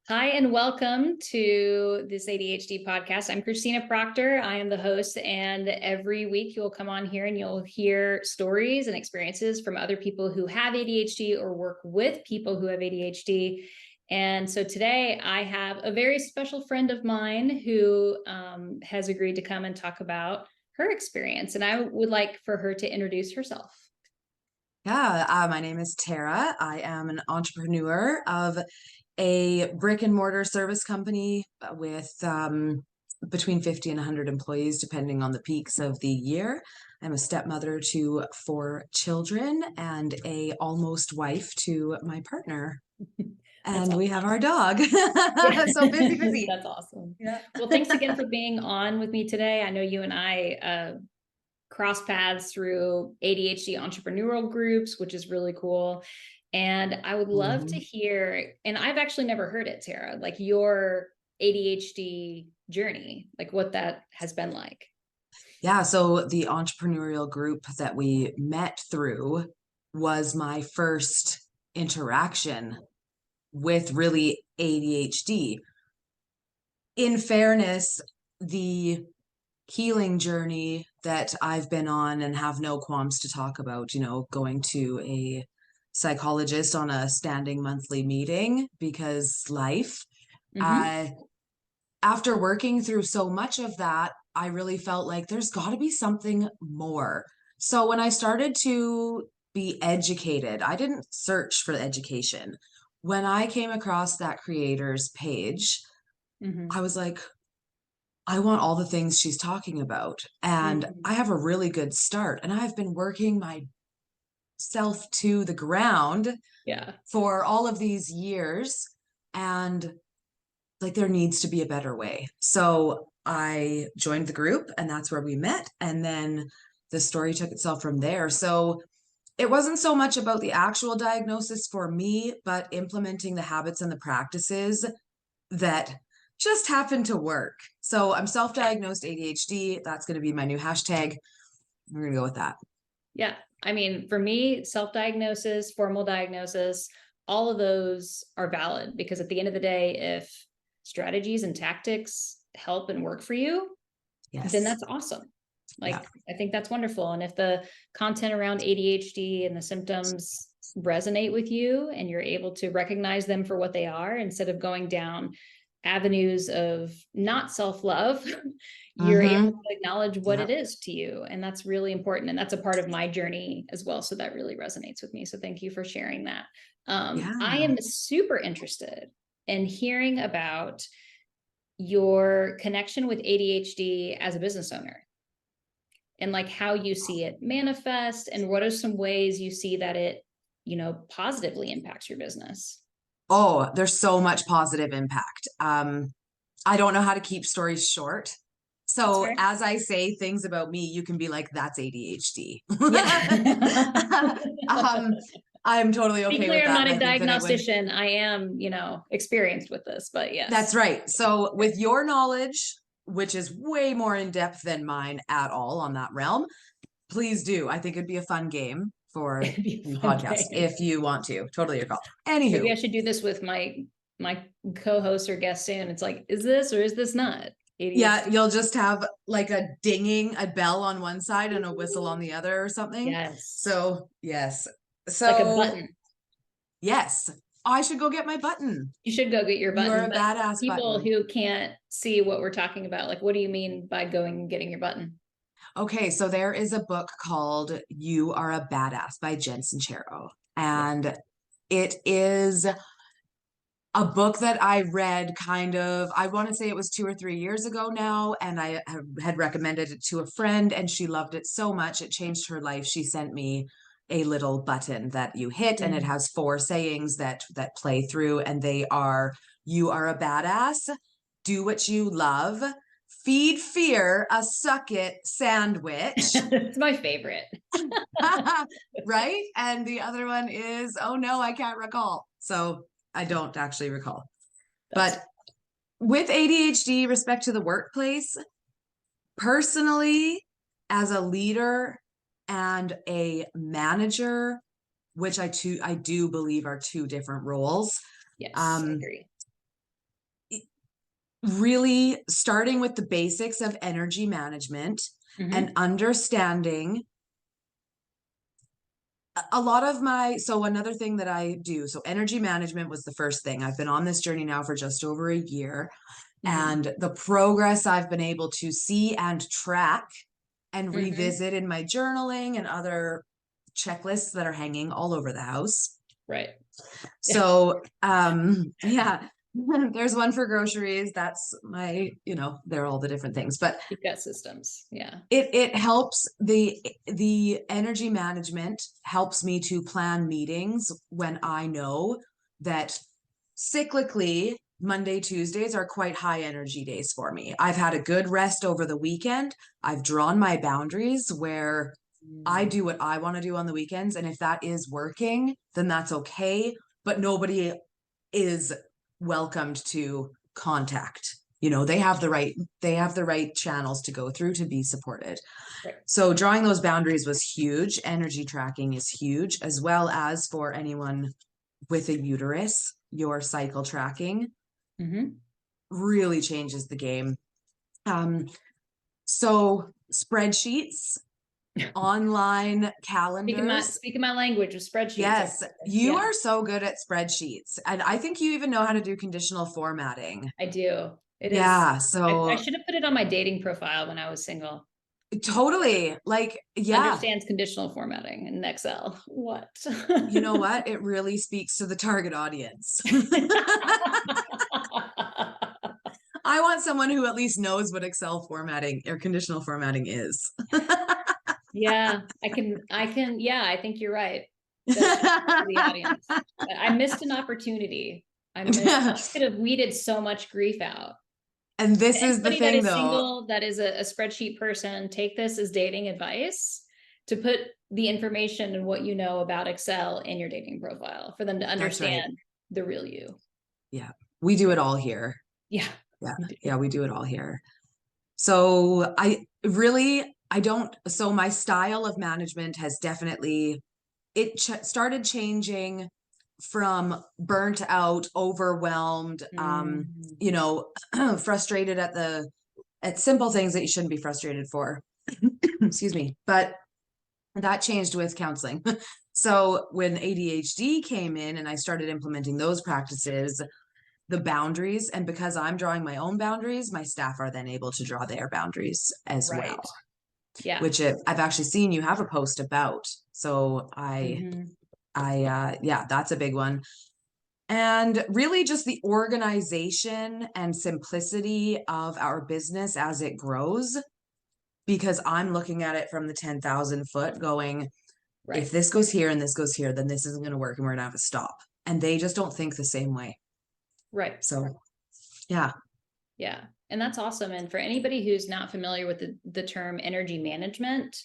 Hi, and welcome to this ADHD podcast. I'm Kristina Proctor. I am the host, and every week you'll come on here and you'll hear stories and experiences from other people who have ADHD or work with people who have ADHD. And so today I have a very special friend of mine who has agreed to come and talk about her experience. And I would like for her to introduce herself. Yeah, my name is Tara. I am an entrepreneur of a brick and mortar service company with between 50 and 100 employees, depending on the peaks of the year. I'm a stepmother to 4 children and a almost wife to my partner. And awesome. We have our dog. Yeah. So busy. That's awesome. Yeah. Well, thanks again for being on with me today. I know you and I cross paths through ADHD entrepreneurial groups, which is really cool. And I would love to hear, and I've actually never heard it, Tara, like your ADHD journey, like what that has been like. Yeah, so the entrepreneurial group that we met through was my first interaction with really ADHD. In fairness, the healing journey that I've been on and have no qualms to talk about, going to a psychologist on a standing monthly meeting because life. Mm-hmm. After working through so much of that, I really felt like there's got to be something more. So when I started to be educated, I didn't search for education. When I came across that creator's page, Mm-hmm. I was like, I want all the things she's talking about. And Mm-hmm. I have a really good start. And I've been working myself to the ground Yeah. for all of these years. And like there needs to be a better way. So I joined the group and that's where we met. And then the story took itself from there. So it wasn't so much about the actual diagnosis for me, but implementing the habits and the practices that just happened to work. So I'm self-diagnosed ADHD. That's going to be my new hashtag. We're going to go with that. Yeah. I mean, for me, self-diagnosis, formal diagnosis, all of those are valid because at the end of the day, if strategies and tactics help and work for you, then Yes. that's awesome. Yeah. Like, I think that's wonderful. And if the content around ADHD and the symptoms resonate with you and you're able to recognize them for what they are instead of going down avenues of not self-love, you're able to acknowledge what it Yep. is to you. And that's really important. And that's a part of my journey as well. So that really resonates with me. So thank you for sharing that. I Yeah. am super interested in hearing about your connection with ADHD as a business owner and like how you see it manifest and what are some ways you see that it, positively impacts your business. Oh, there's so much positive impact. I don't know how to keep stories short. That's So fair. as I say things about me, you can be like, that's ADHD. Yeah. um, I'm totally Be okay clear, with I'm that. not And a I think that it would, diagnostician. I am, experienced with this, but yes. that's right. So with your knowledge, which is way more in depth than mine at all on that realm, please do. I think it'd be a fun game for It'd be a the fun podcast game. if you want to. Totally your call. Maybe Anywho, I should do this with my co-host or guest soon. It's like, is this or is this not yeah, ADHD? you'll just have like a dinging, a bell on one side and a whistle on the other or something. Yes. So, yes. Like a So, button. yes, I should go get my button. You should go get your You are button. a But badass people button. who can't see what we're talking about, like, what do you mean by going and getting your button? Okay, so there is a book called You Are a Badass by Jen Sincero. Yeah. And it is a book that I read kind of, I want to say it was 2 or 3 years ago now. And I had recommended it to a friend and she loved it so much. It changed her life. She sent me a little button that you hit and it Mm. has 4 sayings that play through and they are, you are a badass, do what you love, feed fear a suck it sandwich. It's my favorite. Right? And the other one is, oh no, I can't recall. So I don't actually recall. That's But with ADHD, respect to the workplace, personally, as a leader and a manager, which I do believe are 2 different roles. yes, I Um, agree. really starting with the basics of energy management and understanding a lot of so another thing that I do, so energy management was the first thing. I've been on this journey now for just over a year, and the progress I've been able to see and track and revisit in my journaling and other checklists that are hanging all over the house. Right. So, yeah, there's one for groceries. That's my, they're all the different things, but you've got systems. Yeah. It helps the energy management helps me to plan meetings when I know that cyclically Monday, Tuesdays are quite high energy days for me. I've had a good rest over the weekend. I've drawn my boundaries where I do what I want to do on the weekends. And if that is working, then that's okay. But nobody is welcomed to contact. They have the right channels to go through to be supported. Right. So drawing those boundaries was huge. Energy tracking is huge, as well as for anyone with a uterus, your cycle tracking really changes the game. So spreadsheets, online calendars. Speaking my language with spreadsheets. Yes, you are so good at spreadsheets. And I think you even know how to do conditional formatting. I do. It is. So I should have put it on my dating profile when I was single. Totally. Understands conditional formatting in Excel. What? You know what? It really speaks to the target audience. I want someone who at least knows what Excel formatting or conditional formatting is. Yeah, I can. Yeah, I think you're right. The audience. I missed an opportunity. I could have weeded so much grief out. And this is the thing, though. Single, that is a spreadsheet person, take this as dating advice to put the information and what you know about Excel in your dating profile for them to understand the real you. Yeah, we do it all here. Yeah. Yeah, we do it all here. So so my style of management has definitely, started changing from burnt out, overwhelmed, frustrated at simple things that you shouldn't be frustrated for. Excuse me. But that changed with counseling. So when ADHD came in and I started implementing those practices, the boundaries, and because I'm drawing my own boundaries, my staff are then able to draw their boundaries as well. Yeah. Which I've actually seen you have a post about. So that's a big one. And really just the organization and simplicity of our business as it grows, because I'm looking at it from the 10,000 foot going, if this goes here and this goes here, then this isn't going to work and we're going to have to stop. And they just don't think the same way. Right. So, yeah. Yeah. And that's awesome. And for anybody who's not familiar with the term energy management,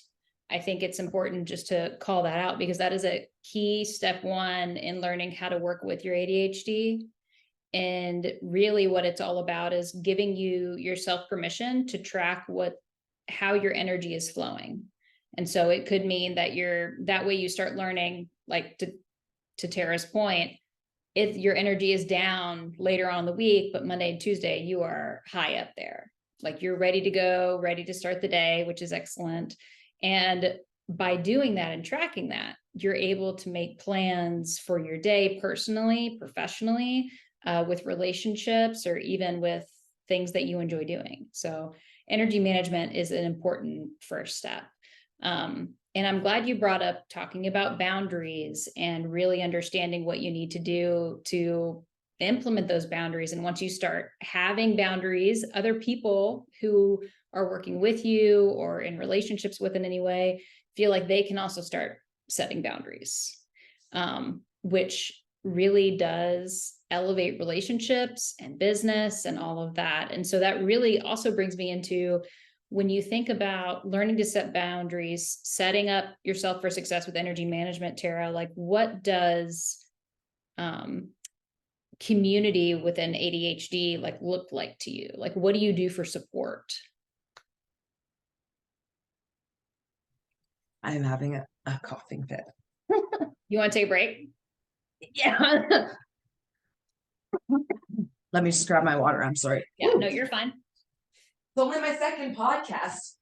I think it's important just to call that out, because that is a key step one in learning how to work with your ADHD. And really what it's all about is giving yourself permission to track how your energy is flowing. And so it could mean that that way you start learning, like to Tara's point, if your energy is down later on in the week, but Monday and Tuesday, you are high up there. Like you're ready to go, ready to start the day, which is excellent. And by doing that and tracking that, you're able to make plans for your day personally, professionally, with relationships, or even with things that you enjoy doing. So energy management is an important first step. And I'm glad you brought up talking about boundaries and really understanding what you need to do to implement those boundaries. And once you start having boundaries, other people who are working with you or in relationships with in any way feel like they can also start setting boundaries, which really does elevate relationships and business and all of that. And so that really also brings me into, when you think about learning to set boundaries, setting up yourself for success with energy management, Tara, like what does community within ADHD look like to you? Like, what do you do for support? I'm having a coughing fit. You want to take a break? Yeah. Let me just grab my water. I'm sorry. Yeah, Woo. no, you're fine. It's only my second podcast.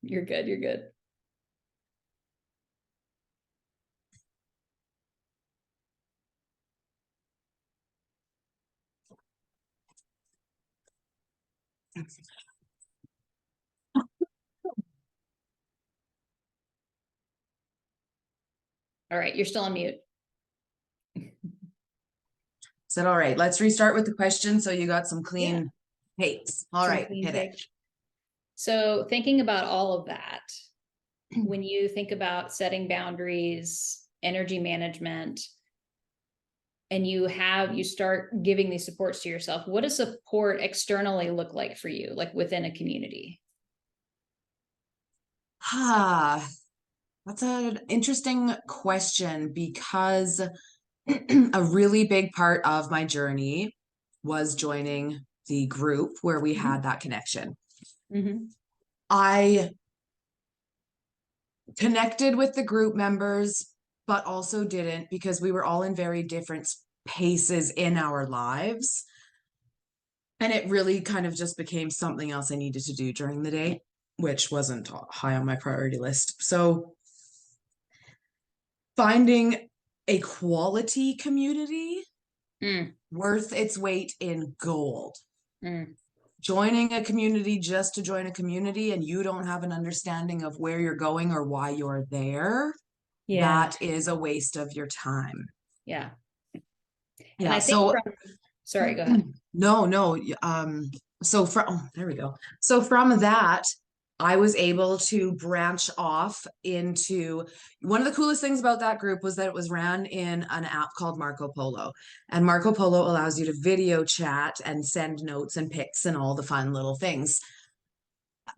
You're good. You're good. All right, you're still on mute. Is that all right? Let's restart with the question. So you got some clean takes. All right, hit it. So thinking about all of that, when you think about setting boundaries, energy management, and you start giving these supports to yourself, what does support externally look like for you, like within a community? That's an interesting question because a really big part of my journey was joining the group where we had that connection. I connected with the group members, but also didn't because we were all in very different paces in our lives. And it really kind of just became something else I needed to do during the day, which wasn't high on my priority list. So finding a quality community worth its weight in gold. Joining a community just to join a community and you don't have an understanding of where you're going or why you're there, that is a waste of your time. Yeah. Yeah. And I think sorry, go ahead. No. So there we go. So from that, I was able to branch off into one of the coolest things about that group was that it was ran in an app called Marco Polo. And Marco Polo allows you to video chat and send notes and pics and all the fun little things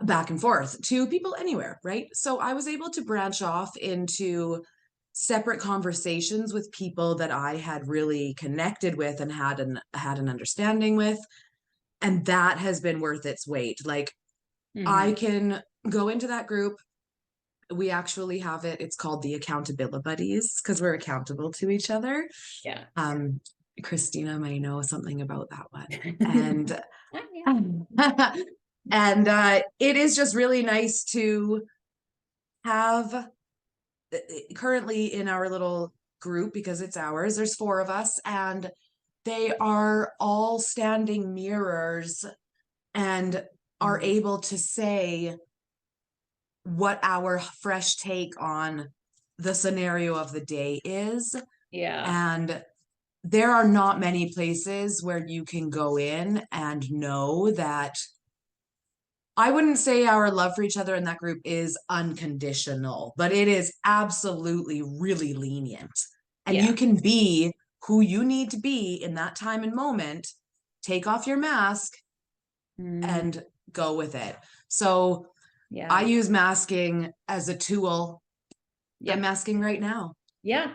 back and forth to people anywhere, right? So I was able to branch off into separate conversations with people that I had really connected with and had an understanding with. And that has been worth its weight. Like I can go into that group. We actually have it. It's called the Accountability Buddies because we're accountable to each other. Yeah. Kristina may know something about that one. And it is just really nice to have currently in our little group, because it's ours, there's 4 of us, and they are all standing mirrors and are able to say what our fresh take on the scenario of the day is. Yeah. And there are not many places where you can go in and know that. I wouldn't say our love for each other in that group is unconditional, but it is absolutely really lenient. And you can be who you need to be in that time and moment, take off your mask and go with it. So I use masking as a tool. I'm masking right now. Yeah.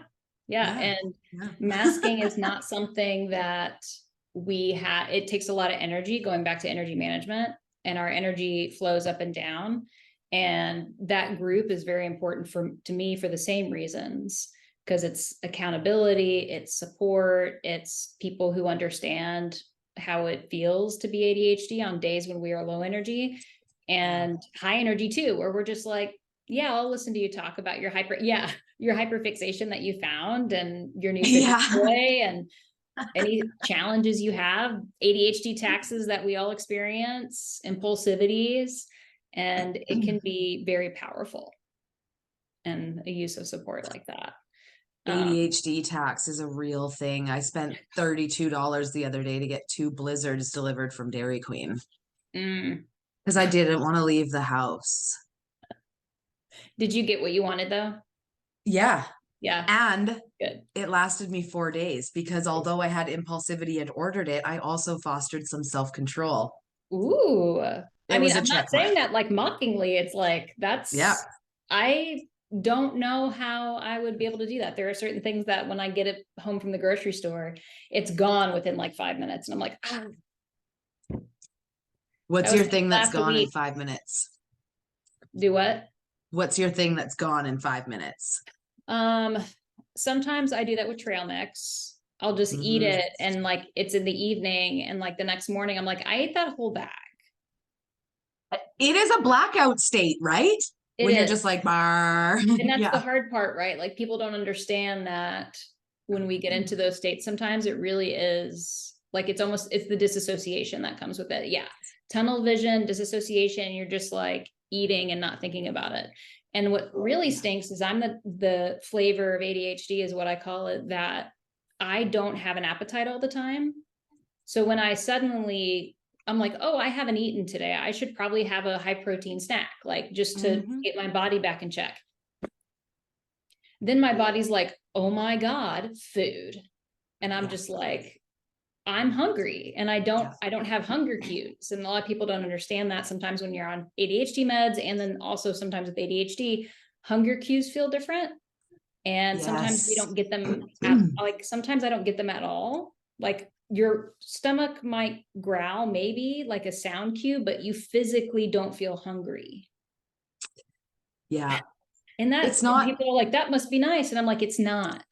And masking is not something that we have. It takes a lot of energy, going back to energy management, and our energy flows up and down. And that group is very important to me for the same reasons, because it's accountability, it's support, it's people who understand how it feels to be ADHD on days when we are low energy, and high energy too, where we're just like, yeah, I'll listen to you talk about your hyperfixation that you found and your new toy and any challenges you have, ADHD taxes that we all experience, impulsivities, and it can be very powerful. And a use of support like that. ADHD tax is a real thing. I spent $32 the other day to get 2 blizzards delivered from Dairy Queen because I didn't want to leave the house. Did you get what you wanted though? Yeah. And good. It lasted me 4 days because although I had impulsivity and ordered it, I also fostered some self-control. Ooh. I mean, I'm not saying that like mockingly. It's like, I don't know how I would be able to do that. There are certain things that when I get it home from the grocery store, it's gone within like 5 minutes. And I'm like, What's your thing that's gone in 5 minutes? Do what? What's your thing that's gone in 5 minutes? Sometimes I do that with trail mix. I'll just eat Mhm. it. And like, it's in the evening. And like the next morning, I'm like, I ate that whole bag. It is a blackout state, right? It When you're is. just like, bar. And that's the Yeah. hard part, right? Like people don't understand that when we get into those states, sometimes it really is like, it's the disassociation that comes with it. Yeah. Tunnel vision, disassociation, you're just like eating and not thinking about it. And what really stinks is I'm the flavor of ADHD is what I call it, that I don't have an appetite all the time. So when I'm like, oh, I haven't eaten today. I should probably have a high protein snack, like just to Mhm. get my body back in check. Then my body's like, oh my God, food. And I'm just like, I'm hungry and I don't have hunger cues. And a lot of people don't understand that sometimes when you're on ADHD meds. And then also sometimes with ADHD, hunger cues feel different. And sometimes we Yes. don't get them at, like, sometimes I don't get them at all. Like your stomach might growl, maybe like a sound cue, but you physically don't feel hungry. Yeah. And It's and not, people are like, that must be nice. And I'm like, it's not,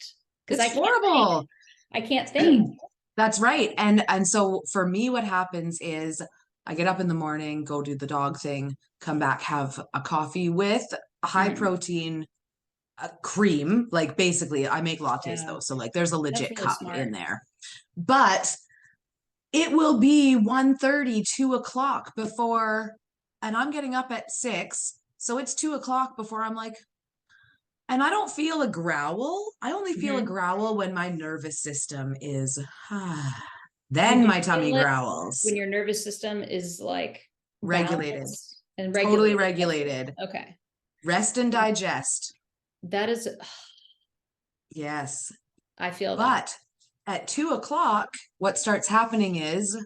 because it's horrible. I can't think. That's right. And so for me, what happens is I get up in the morning, go do the dog thing, come back, have a coffee with a high Mhm. protein cream. Like basically, I make lattes Yeah, though, so like there's a that's legit really cup in smart. there. But it will be 1:30, 2 o'clock before, and I'm getting up at 6. So it's 2 o'clock before I'm like, and I don't feel a growl. I only feel a Mhm. growl when my nervous system is, When then you my tummy feel it, growls. when your nervous system is like Regulated, balanced and totally regulated. That's good. regulated. Okay. Rest and digest. That is, Yes. I feel that. But at 2 o'clock, what starts happening is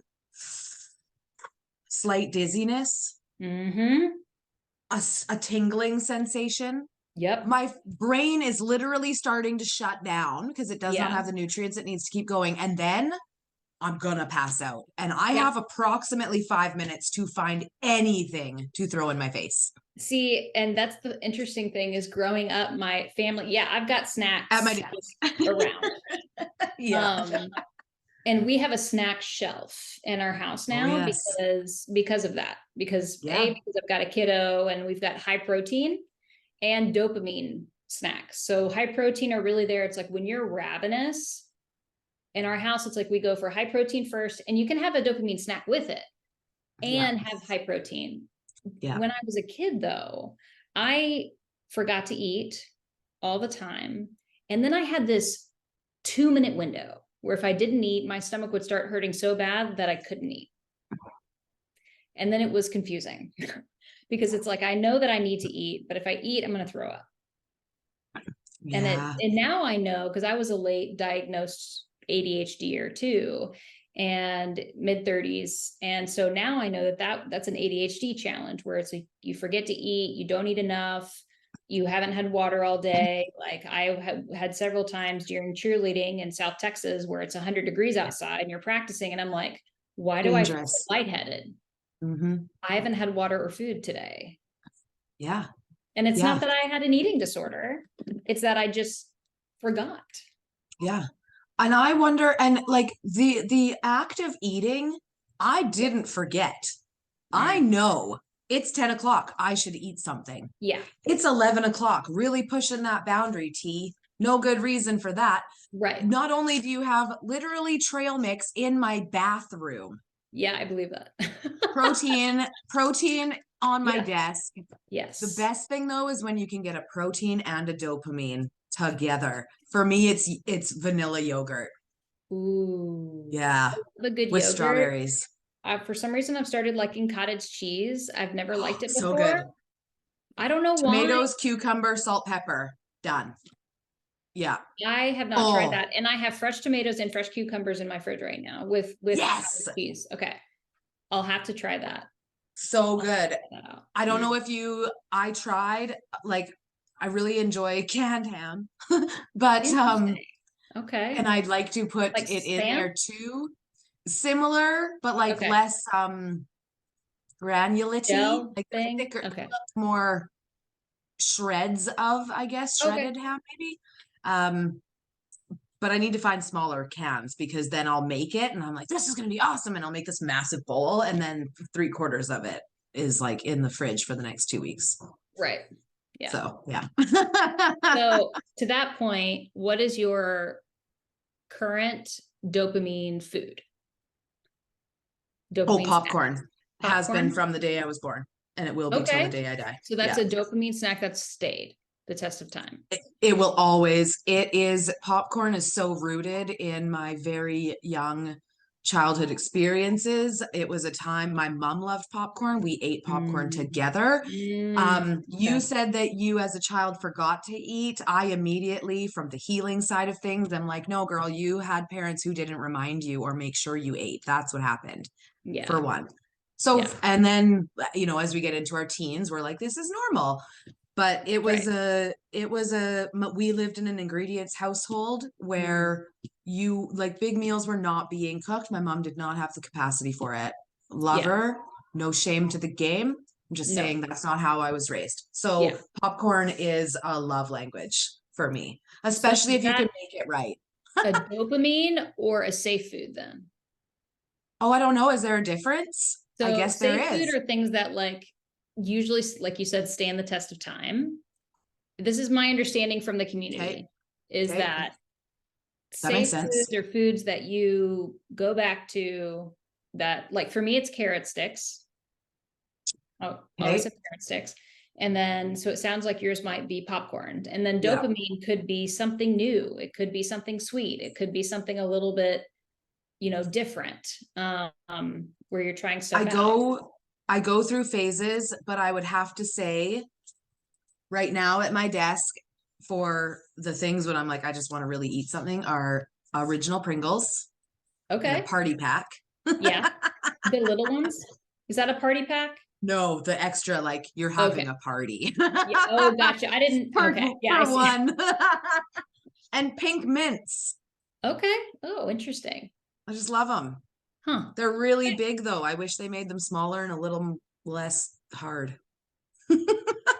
slight dizziness, Mm-hmm. a tingling sensation. Yep. My brain is literally starting to shut down because it does not Yeah. have the nutrients it needs to keep going. And then I'm gonna pass out. And I Yeah. have approximately 5 minutes to find anything to throw in my face. See, and that's the interesting thing is growing up, my family, yeah, I've got At my snacks desk. around. Yeah. Um, and we have a snack shelf in our house Oh, now yes. because of that. Yeah. Because I've got a kiddo and we've got high protein and dopamine snacks. So high protein are really there. It's like when you're ravenous in our house, it's like we go for high protein first, and you can have a dopamine snack with it Yeah. and have high protein. Yeah. When I was a kid, though, I forgot to eat all the time. And then I had this 2-minute window where if I didn't eat, my stomach would start hurting so bad that I couldn't eat. And then it was confusing because it's like, I know that I need to eat, but if I eat, I'm going to throw up. Yeah. And now I know, because I was a late diagnosed ADHD too, and mid 30s. And so now I know that's an ADHD challenge where it's like you forget to eat, you don't eat enough, you haven't had water all day. Like I have had several times during cheerleading in South Texas where it's 100 degrees outside and you're practicing, and I'm like, why do I feel Dangerous. lightheaded? Mm-hmm. I haven't had water or food today. Yeah. And it's Yeah. not that I had an eating disorder, it's that I just forgot. Yeah. And I wonder, and like the act of eating, I didn't forget. I Mm. know it's 10 o'clock. I should eat something. Yeah. It's 11 o'clock, really pushing that boundary, T. No good reason for that. Right. Not only do you have literally trail mix in my bathroom, Yeah, I believe that. protein on my Yeah. desk. The Yes. best thing though is when you can get a protein and a dopamine together. For me, it's vanilla yogurt. Ooh. Yeah, The good with yogurt. strawberries. For some reason, I've started liking cottage cheese. I've never liked it So before. good. I don't know why. Tomatoes, cucumber, salt, pepper. Done. Yeah. I have not tried Oh, that. And I have fresh tomatoes and fresh cucumbers in my fridge right now with yes. cottage cheese. Okay. I'll have to try that. So I'll have to good. try that out. I don't know if I tried, like, I really enjoy canned ham, but, Interesting. Okay. and I'd like to put Like it in spam? there too. Similar, but like Okay. less, granulity, Gel like thing? thicker, Okay. more shreds of, I guess, Okay. shredded ham maybe. Um, but I need to find smaller cans because then I'll make it and I'm like, this is going to be awesome. And I'll make this massive bowl. And then 3/4 of it is like in the fridge for the next 2 weeks. Right. Yeah. So, yeah. So to that point, what is your current dopamine food? Oh, Dopamine popcorn snack. has been Popcorn? from the day I was born, and it will be till the Okay. day I die. So that's Yeah. a dopamine snack that's stayed the test of time. It will always, it is, popcorn is so rooted in my very young childhood experiences. It was a time my mom loved popcorn. We ate popcorn together. You Okay. said that you as a child forgot to eat. I immediately, from the healing side of things, I'm like, no, girl, you had parents who didn't remind you or make sure you ate. That's what happened, for Yeah. one. So, Yeah. and then, as we get into our teens, we're like, this is normal. But it was Right. we lived in an ingredients household where like big meals were not being cooked. My mom did not have the capacity for it. Love Yeah. her, no shame to the game. I'm just No. saying that's not how I was raised. So Yeah. popcorn is a love language for me, So especially is if you can that make it right. a dopamine or a safe food then? Oh, I don't know. Is there a difference? I So guess there safe food is. are things that like usually, like you said, stand the test of time. This is my understanding from the community, is Okay. that That makes safe sense. foods are foods that you go back to, that like for me it's carrot sticks. Oh, always have carrot sticks. And then so it sounds like yours might be popcorn. And then Yeah. dopamine could be something new. It could be something sweet. It could be something a little bit, different. Where you're trying stuff out. I go through phases, but I would have to say right now at my desk for the things when I'm like, I just want to really eat something, are original Pringles in a Okay. party pack. Yeah. The little ones. Is that a party pack? No, the extra, like you're having Okay. a party. Yeah. Oh, gotcha. I didn't. for, Okay. Yeah, I for see. one. And pink mints. Okay. Oh, interesting. I just love them. Huh. They're really big though. I wish they made them smaller and a little less hard.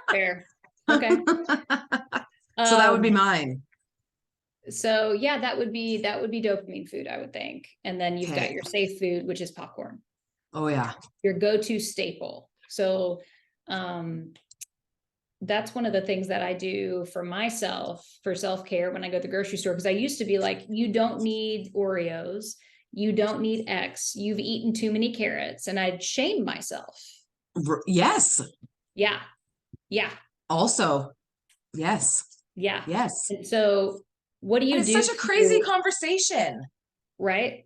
Fair. Okay. So that would be mine. So yeah, that would be dopamine food, I would think. And then you've got Okay. your safe food, which is popcorn, Oh yeah. your go-to staple. So that's one of the things that I do for myself for self-care when I go to the grocery store. Because I used to be like, you don't need Oreos, you don't need X, you've eaten too many carrots, and I'd shame myself. Yes. Yeah. Yeah. Also, yes. Yeah. Yes. And so what do you And it's do such a crazy conversation. right?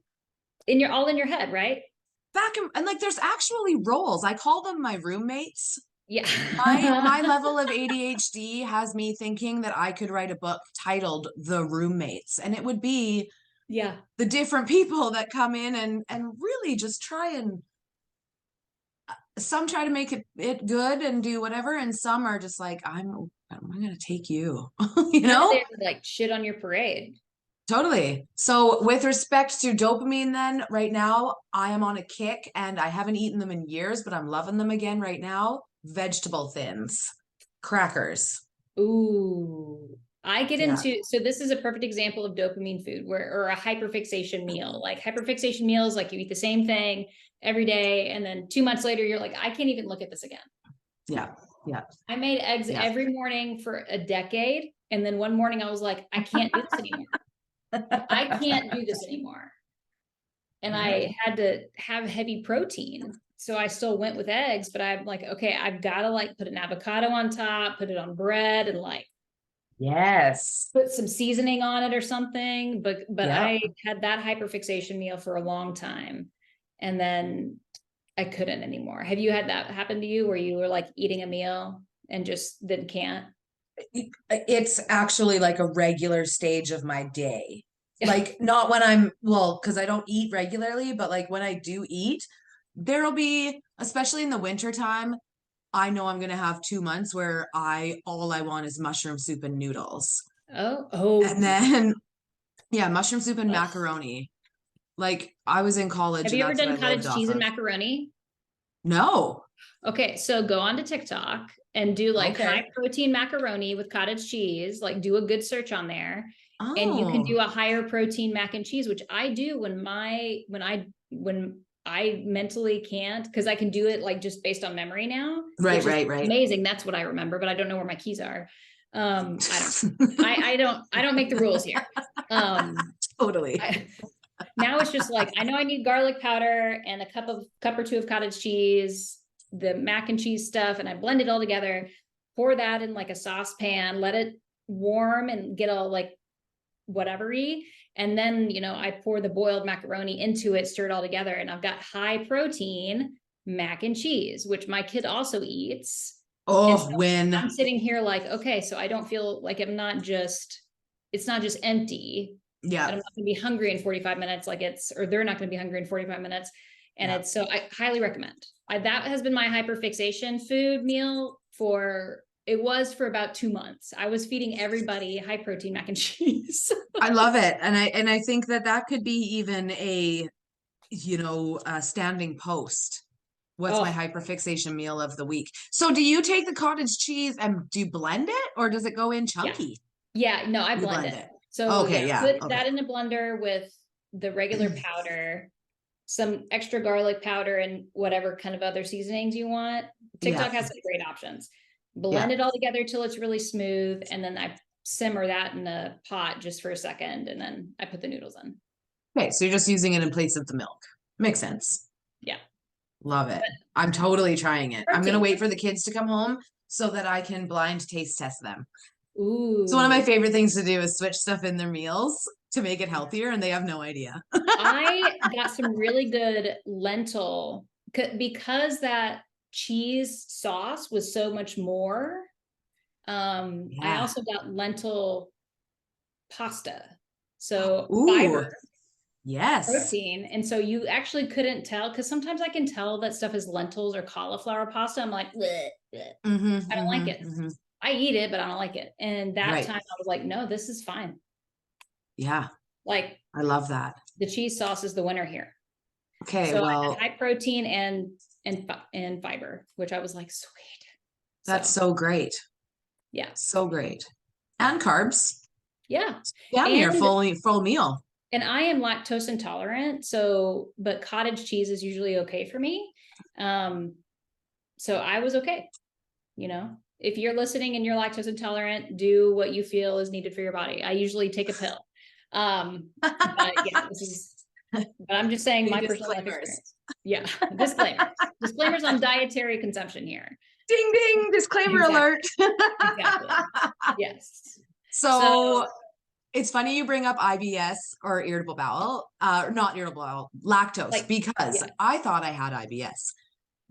All in your head, right? And like there's actually roles. I call them my roommates. Yeah. My level of ADHD has me thinking that I could write a book titled The Roommates, and it would be Yeah. the different people that come in and really just some try to make it good and do whatever, and some are just like, I'm gonna take you. Kind of there to like shit on your parade. Totally. So with respect to dopamine, then right now I am on a kick and I haven't eaten them in years, but I'm loving them again right now. Vegetable thins, crackers. Ooh. I get Yeah. into, so this is a perfect example of dopamine food or a hyperfixation meal. Like hyperfixation meals, like you eat the same thing every day, and then 2 months later, you're like, I can't even look at this again. Yeah. Yeah. I made eggs every morning for a decade. And then one morning I was like, I can't do this anymore. I can't do this anymore. And I had to have heavy protein. So I still went with eggs, but I'm like, okay, I've got to like put an avocado on top, put it on bread, and like Yes. put some seasoning on it or something. But Yep. I had that hyperfixation meal for a long time. And then I couldn't anymore. Have you had that happen to you where you were like eating a meal and just then can't? It's actually like a regular stage of my day. Like not when because I don't eat regularly, but like when I do eat, there'll be, especially in the winter time, I know I'm gonna have 2 months where all I want is mushroom soup and noodles. Oh. And then yeah, mushroom soup and Ugh. macaroni. Like I was in college Have and you ever that's what I done lived cottage off cheese and of. macaroni? No. Okay, so go on to TikTok and do like Okay. high protein macaroni with cottage cheese, like do a good search on there. And you can Oh, do a higher protein mac and cheese, which I do when I mentally can't, because I can do it like just based on memory now, right, which is right. amazing. That's what I remember, but I don't know where my keys are. I don't make the rules here. Totally. Now it's just like, I know I need garlic powder and a cup or two of cottage cheese, the mac and cheese stuff, and I blend it all together, pour that in like a saucepan, let it warm and get all like whatevery. And then, I pour the boiled macaroni into it, stir it all together. And I've got high protein mac and cheese, which my kid also eats. And so Oh, when, I'm sitting here like, okay, so I don't feel like it's not just empty. yeah, I'm not going to be hungry in 45 minutes, or they're not going to be hungry in 45 minutes. And so I highly recommend. That has been my hyperfixation food meal it was for about 2 months. I was feeding everybody high protein mac and cheese. I love it. And I think that could be even a standing post. What's my Oh, hyperfixation meal of the week? So do you take the cottage cheese and do you blend it, or does it go in yeah. chunky? Yeah, no, I You blend blend it. it. So Okay, yeah, yeah. put Okay. that in a blender with the regular powder, some extra garlic powder, and whatever kind of other seasonings you want. Yeah. TikTok has some great options. Blend Yeah. it all together till it's really smooth, and then I simmer that in a pot just for a second, and then I put the noodles in. Okay, so you're just using it in place of the milk. Makes sense. Yeah. Love it. But I'm totally trying it. I'm gonna protein. wait for the kids to come home so that I can blind taste test them. So one of my Ooh. favorite things to do is switch stuff in their meals to make it healthier, and they have no idea. I got some really good lentil because that cheese sauce was so much more. I Yeah. also got lentil pasta. So Ooh, fiber, yes. protein. And so you actually couldn't tell, because sometimes I can tell that stuff is lentils or cauliflower pasta. I'm like, bleh, bleh. Mm-hmm, I don't like mm-hmm, it. mm-hmm. I eat it, but I don't like it. And that Right. time I was like, no, this is fine. Yeah, Like I love that. the cheese sauce is the winner here. Okay, So I had well, high protein and fiber, which I was like, sweet. that's So so great. yeah, So great. And carbs. yeah. Damn near And full meal. I am lactose intolerant, but cottage cheese is usually okay for me. So I was okay. If you're listening and you're lactose intolerant, do what you feel is needed for your body. I usually take a pill. But yeah, but I'm just saying my personal life experience. Yeah. Disclaimers on dietary consumption here. Ding ding, disclaimer Exactly. alert. Exactly. Yes. So it's funny you bring up IBS or irritable bowel, not irritable bowel, lactose, because yeah. I thought I had IBS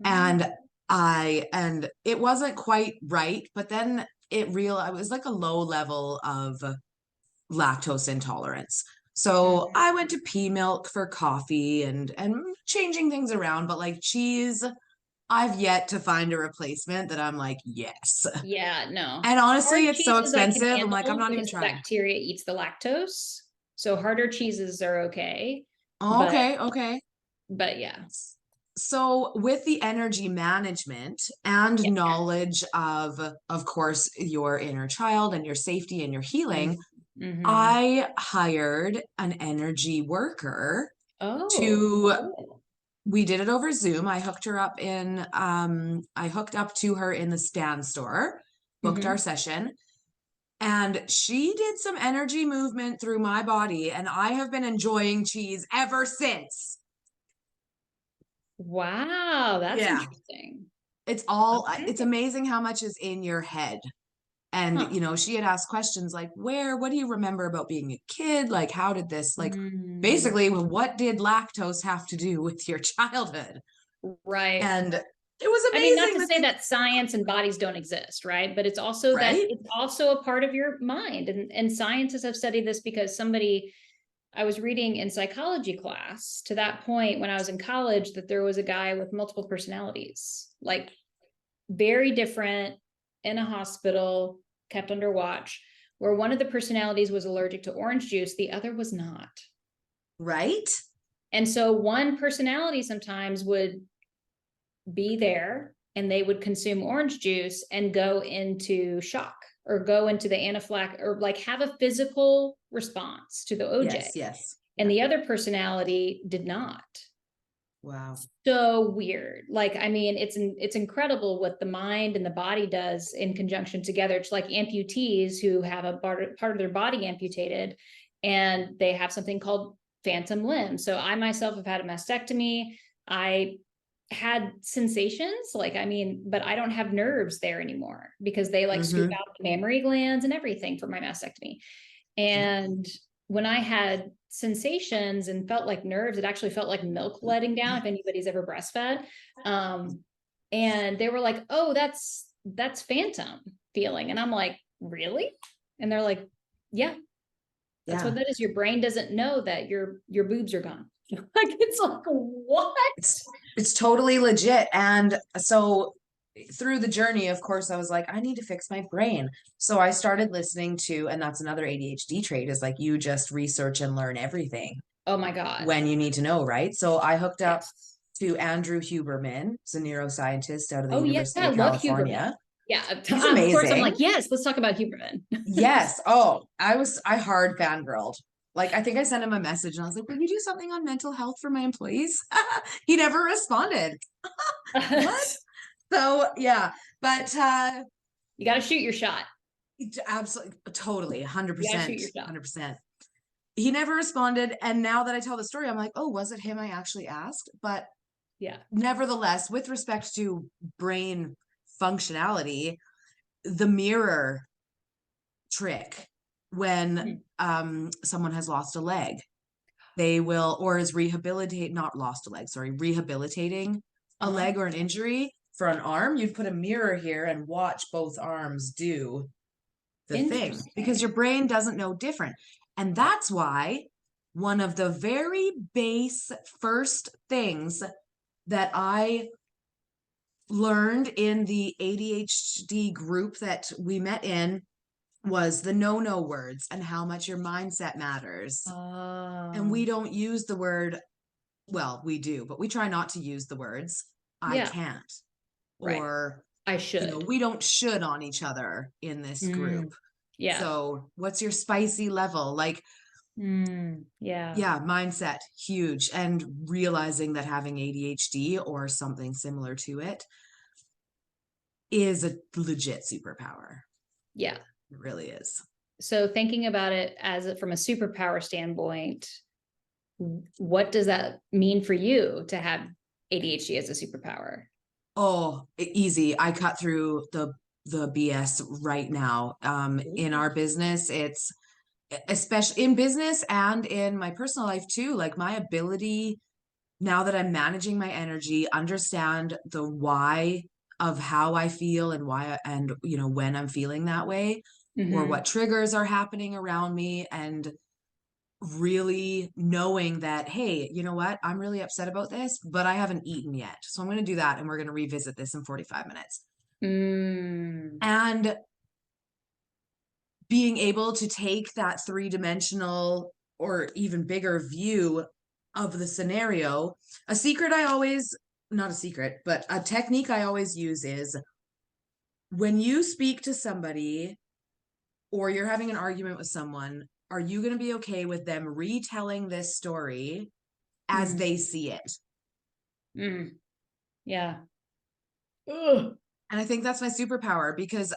and and it wasn't quite right, but then it was like a low level of lactose intolerance. So I went to pea milk for coffee and changing things around, but like cheese, I've yet to find a replacement that I'm like, yes. Yeah, no. And honestly, Hard it's so cheeses I can expensive. I'm like, I'm handle not even because the trying. bacteria eats the lactose. So harder cheeses are okay. Oh, But okay, okay. yeah. So with the energy management and Yeah. knowledge of course, your inner child and your safety and your healing, Mm-hmm. I hired an energy worker Oh, to cool. we did it over Zoom. I hooked up to her in the Stan store, booked our Mm-hmm. session, and she did some energy movement through my body, and I have been enjoying cheese ever since. Wow, that's Yeah. interesting. It's Okay. amazing how much is in your head. And, Huh. she had asked questions like, what do you remember about being a kid? Like, how did this, like, Mm, basically, what did lactose have to do with your childhood? right. And it was I mean, not amazing to that say that science and bodies don't exist, right? But it's also right? a part of your mind. And scientists have studied this because I was reading in psychology class to that point when I was in college that there was a guy with multiple personalities, like very different, in a hospital, kept under watch, where one of the personalities was allergic to orange juice, the other was not. Right? And so one personality sometimes would be there and they would consume orange juice and go into shock. or go into the anaphylactic or like have a physical response to the OJ. Yes. And the other personality did not. Wow. So weird. Like, I mean, it's incredible what the mind and the body does in conjunction together. It's like amputees who have a part of their body amputated, and they have something called phantom limb. So I myself have had a mastectomy. I had sensations, like, I mean, but I don't have nerves there anymore because they like scoop out the mammary glands and everything for my mastectomy. And when I had sensations and felt like nerves, it actually felt like milk letting down, if anybody's ever breastfed. And they were like, oh, that's phantom feeling. And I'm like, really? And they're like, yeah, that's what that is. Your brain doesn't know that your boobs are gone. Like, it's like, what? It's totally legit. And so through the journey, of course, I was like, I need to fix my brain. So I started listening to, and that's another ADHD trait, is like you just research and learn everything. Oh my God. When you need to know, right? So I hooked up to Andrew Huberman, who's a neuroscientist out of the University of California. Yeah, he's amazing. Of course, I'm like, yes, let's talk about Huberman. Yes. Oh, I hard fangirled. Like, I think I sent him a message and I was like, will you do something on mental health for my employees? He never responded. What? So yeah, but you got to shoot your shot. Absolutely, totally, 100%, 100%. He never responded, and now that I tell the story, I'm like, oh, was it him I actually asked? But yeah, nevertheless, with respect to brain functionality, the mirror trick when someone has lost a leg, they will, or is rehabilitating a leg or an injury. For an arm, you'd put a mirror here and watch both arms do the thing, because your brain doesn't know different. And that's why one of the very base first things that I learned in the ADHD group that we met in was the no words and how much your mindset matters. And we don't use the word, well, we do, but we try not to use the words I can't, or I should. You know, we don't should on each other in this group. Yeah. So what's your spicy level? Like, mindset, huge. And realizing that having ADHD or something similar to it is a legit superpower. Yeah. It really is. So thinking about it from a superpower standpoint, what does that mean for you to have ADHD as a superpower? Oh, easy. I cut through the BS right now. In our business, it's especially in business and in my personal life too, like my ability now that I'm managing my energy, understand the why of how I feel and why, and you know, when I'm feeling that way, or what triggers are happening around me, and really knowing that, hey, you know what, I'm really upset about this, but I haven't eaten yet. So I'm going to do that. And we're going to revisit this in 45 minutes. And being able to take that 3-dimensional or even bigger view of the scenario. A secret I always, not a secret, but a technique I always use is when you speak to somebody or you're having an argument with someone, are you going to be okay with them retelling this story as they see it? Yeah. Ugh. And I think that's my superpower, because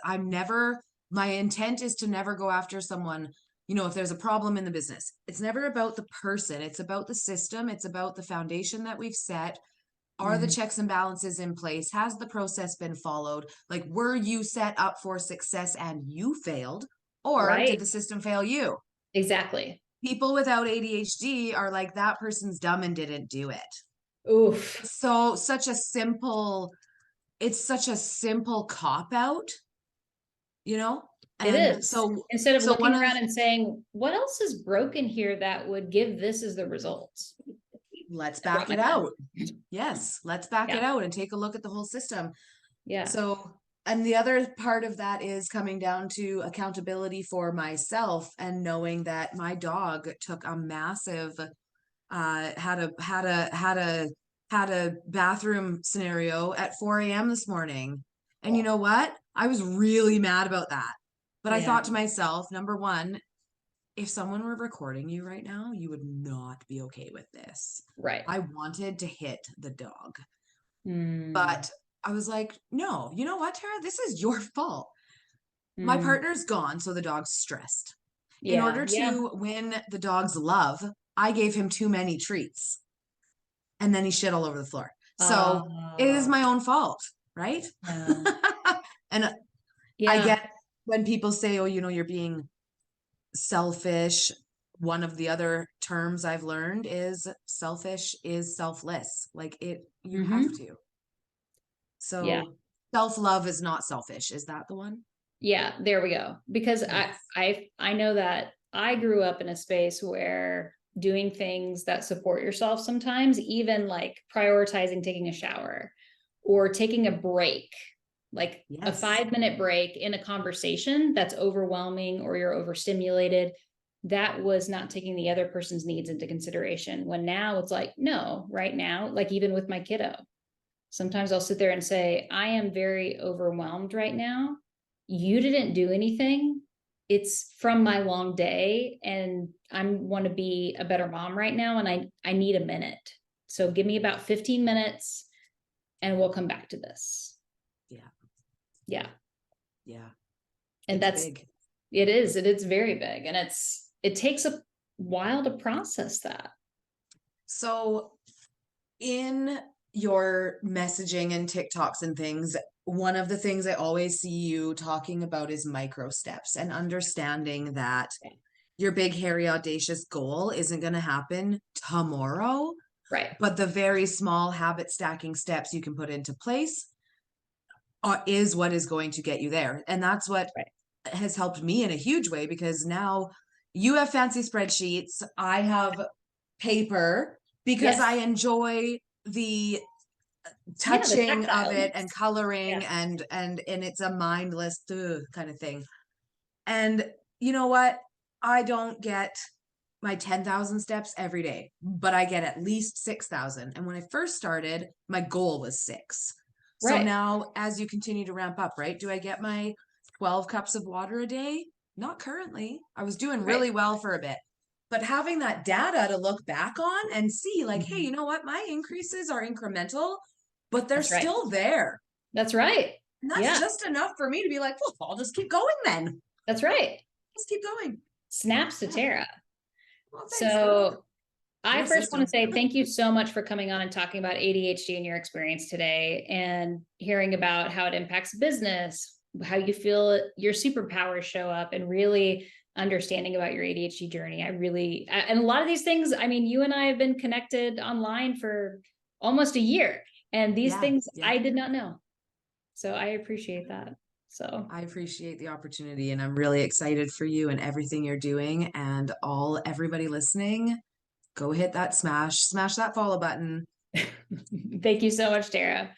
my intent is to never go after someone. You know, if there's a problem in the business, it's never about the person. It's about the system. It's about the foundation that we've set. Are the checks and balances in place? Has the process been followed? Like, were you set up for success and you failed? Or did the system fail you? Exactly. People without ADHD are like, that person's dumb and didn't do it. Oof. It's such a simple cop out, you know? And it is. So instead of looking around and saying, what else is broken here that would give this as the results? Let's back it out. Yes, let's back it out and take a look at the whole system. Yeah. So, and the other part of that is coming down to accountability for myself and knowing that my dog took a massive, had a bathroom scenario at 4 a.m. this morning. And you know what? I was really mad about that. But I Yeah. thought to myself, number one, if someone were recording you right now, you would not be okay with this. Right. I wanted to hit the dog. Mm. But I was like, no, you know what, Tara? This is your fault. My Mm. partner's gone, so the dog's stressed. In Yeah. order Yeah. to win the dog's love, I gave him too many treats. And then he shit all over the floor. So it is Uh, my own fault, right? yeah. And I Yeah. get when people say, oh, you're being selfish. One of the other terms I've learned is selfish is selfless. Like you have Hmm. to. Yeah. So self-love is not selfish. Is that the one? Yeah. There we go. Because Yes. I know that I grew up in a space where doing things that support yourself sometimes, even like prioritizing taking a shower or taking a break, like a Yes. 5-minute break in a conversation that's overwhelming or you're overstimulated, that was not taking the other person's needs into consideration. When now it's like, no, right now, like even with my kiddo, sometimes I'll sit there and say, I am very overwhelmed right now. You didn't do anything. It's from my long day and I want to be a better mom right now. And I need a minute. So give me about 15 minutes and we'll come back to this. Yeah. Yeah. Yeah. And It's that's, big. it is, it is very big. And it takes a while to process that. So in your messaging and TikToks and things, one of the things I always see you talking about is micro steps and understanding that your big, hairy, audacious goal isn't going to happen tomorrow, Right. but the very small habit stacking steps you can put into place is what is going to get you there. And that's what Right. has helped me in a huge way, because now you have fancy spreadsheets. I have paper because I Yes. enjoy the Yeah. The touching of it and tactileness. coloring Yeah. and it's a mindless kind of thing. And you know what? I don't get my 10,000 steps every day, but I get at least 6,000. And when I first started, my goal was 6. So Right. now as you continue to ramp up, right? Do I get my 12 cups of water a day? Not currently. I was doing Right. really well for a bit. But having that data to look back on and see, like, hey, Mhm. you know what? My increases are incremental, but they're That's right. still there. That's right. And that's Yeah, just enough for me to be like, well, I'll just keep going then. that's right. Just keep going. Snaps to Yeah. Tara. Well, thanks, girl. So I You're a first want to system. say thank you so much for coming on and talking about ADHD and your experience today and hearing about how it impacts business, how you feel your superpowers show up, and really understanding about your ADHD journey. And a lot of these things, I mean, you and I have been connected online for almost a year, and these Yeah, things yeah. I did not know. So I appreciate that. So I appreciate the opportunity and I'm really excited for you and everything you're doing. And everybody listening, go hit that smash that follow button. thank you so much, Tara.